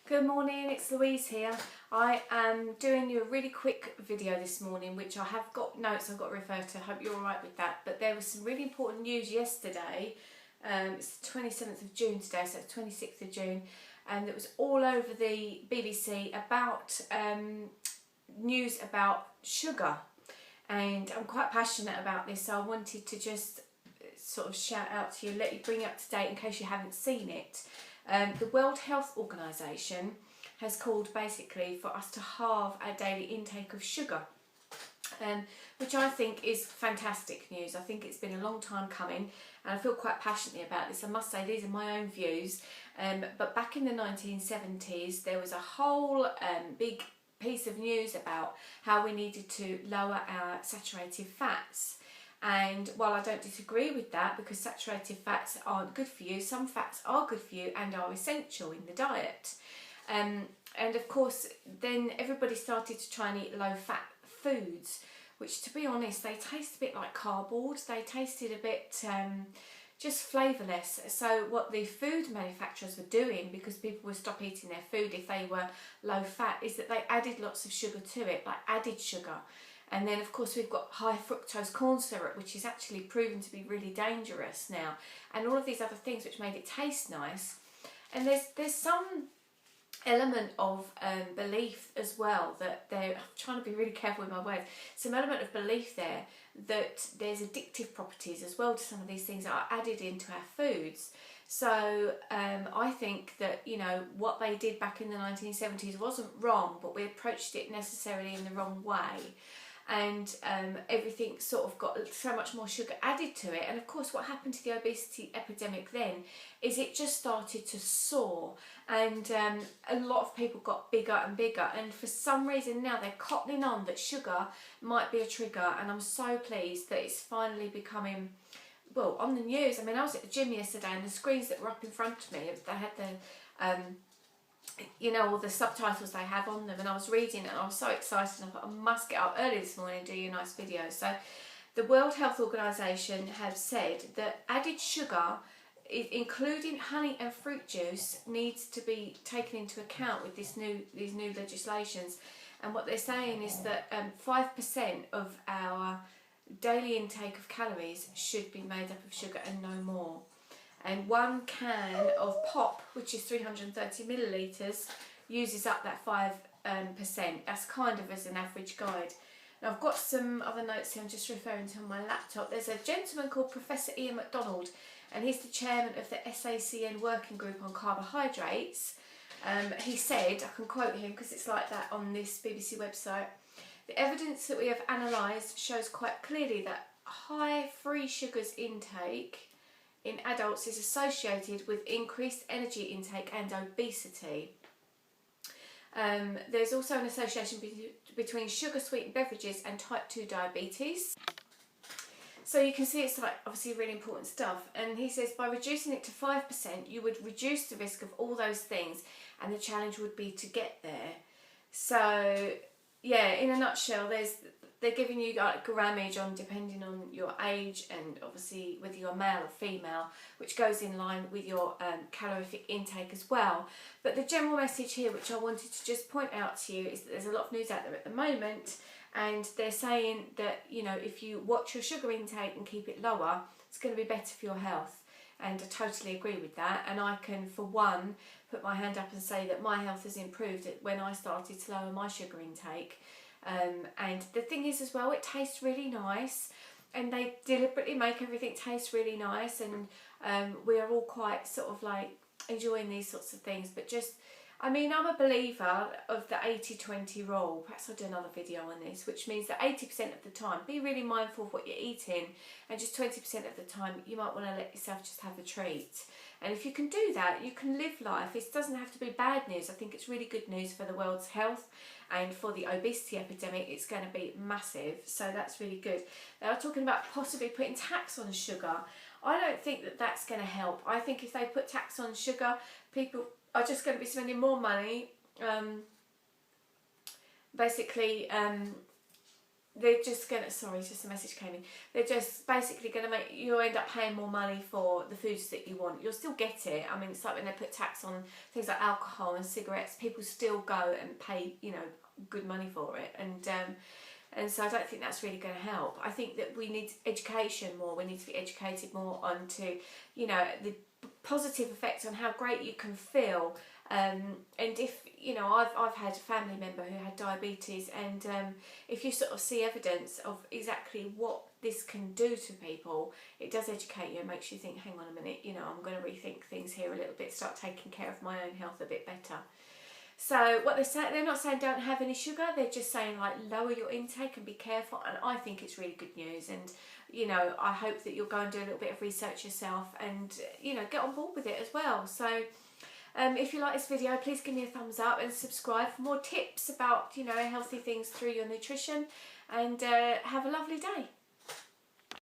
Good morning, it's Louise here. I am doing you a really quick video this morning, which I have got notes I've got to refer to. I hope you're alright with that. But there was some really important news yesterday. It's the 27th of June today, so it's 26th of June. And it was all over the BBC about news about sugar. And I'm quite passionate about this, so I wanted to just sort of shout out to you, let you bring you up to date in case you haven't seen it. The World Health Organization has called basically for us to halve our daily intake of sugar, which I think is fantastic news. I think it's been a long time coming and I feel quite passionately about this. I must say these are my own views, but back in the 1970s there was a whole big piece of news about how we needed to lower our saturated fats. And while I don't disagree with that, because saturated fats aren't good for you, some fats are good for you and are essential in the diet. And of course, then everybody started to try and eat low-fat foods, which, to be honest, they taste a bit like cardboard. They tasted a bit just flavourless. So what the food manufacturers were doing, because people would stop eating their food if they were low-fat, is that they added lots of sugar to it, like added sugar. And then, of course, we've got high fructose corn syrup, which is actually proven to be really dangerous now. And all of these other things which made it taste nice. And there's some element of belief as well that I'm trying to be really careful with my words. Some element of belief there that there's addictive properties as well to some of these things that are added into our foods. So I think that, you know, what they did back in the 1970s wasn't wrong, but we approached it necessarily in the wrong way. And everything sort of got so much more sugar added to it. And of course what happened to the obesity epidemic then is it just started to soar, and a lot of people got bigger and bigger, and for some reason now they're cottoning on that sugar might be a trigger. And I'm so pleased that it's finally becoming, well, on the news. I mean, I was at the gym yesterday and the screens that were up in front of me, they had the you know, all the subtitles they have on them, and I was reading it and I was so excited and I thought I must get up early this morning and do you a nice video. So the World Health Organization have said that added sugar, including honey and fruit juice, needs to be taken into account with these new legislations. And what they're saying is that 5% of our daily intake of calories should be made up of sugar and no more. And 1 can of pop, which is 330 millilitres, uses up that 5%. That's kind of as an average guide. Now I've got some other notes here I'm just referring to on my laptop. There's a gentleman called Professor Ian MacDonald, and he's the chairman of the SACN Working Group on Carbohydrates. He said, I can quote him because it's like that on this BBC website, "The evidence that we have analysed shows quite clearly that high free sugars intake in adults is associated with increased energy intake and obesity. There's also an association between sugar-sweetened beverages and type 2 diabetes." So you can see it's like obviously really important stuff. And he says by reducing it to 5%, you would reduce the risk of all those things, and the challenge would be to get there. So yeah, in a nutshell, they're giving you like grammage on depending on your age and obviously whether you're male or female, which goes in line with your calorific intake as well. But the general message here, which I wanted to just point out to you, is that there's a lot of news out there at the moment, and they're saying that, you know, if you watch your sugar intake and keep it lower, it's going to be better for your health. And I totally agree with that, and I can, for one, put my hand up and say that my health has improved when I started to lower my sugar intake. And the thing is as well, it tastes really nice, and they deliberately make everything taste really nice, and we are all quite sort of like enjoying these sorts of things. But just, I mean, I'm a believer of the 80-20 rule. Perhaps I'll do another video on this, which means that 80% of the time be really mindful of what you're eating, and just 20% of the time you might want to let yourself just have a treat. And if you can do that, you can live life. It doesn't have to be bad news. I think it's really good news for the world's health, and for the obesity epidemic it's going to be massive. So that's really good. They are talking about possibly putting tax on sugar. I don't think that that's going to help. I think if they put tax on sugar, people are just going to be spending more money, basically they're just gonna, sorry, just a message came in. They're just basically gonna make you end up paying more money for the foods that you want. You'll still get it. I mean, it's like when they put tax on things like alcohol and cigarettes, people still go and pay, you know, good money for it. And so I don't think that's really going to help. I think that we need education more. We need to be educated more onto, you know, the positive effects on how great you can feel. And if, you know, I've had a family member who had diabetes, and if you sort of see evidence of exactly what this can do to people, it does educate you and makes you think, hang on a minute, you know, I'm going to rethink things here a little bit, start taking care of my own health a bit better. So what they're not saying don't have any sugar, they're just saying like lower your intake and be careful, and I think it's really good news. And you know, I hope that you'll go and do a little bit of research yourself and, you know, get on board with it as well. So if you like this video, please give me a thumbs up and subscribe for more tips about, you know, healthy things through your nutrition, and have a lovely day.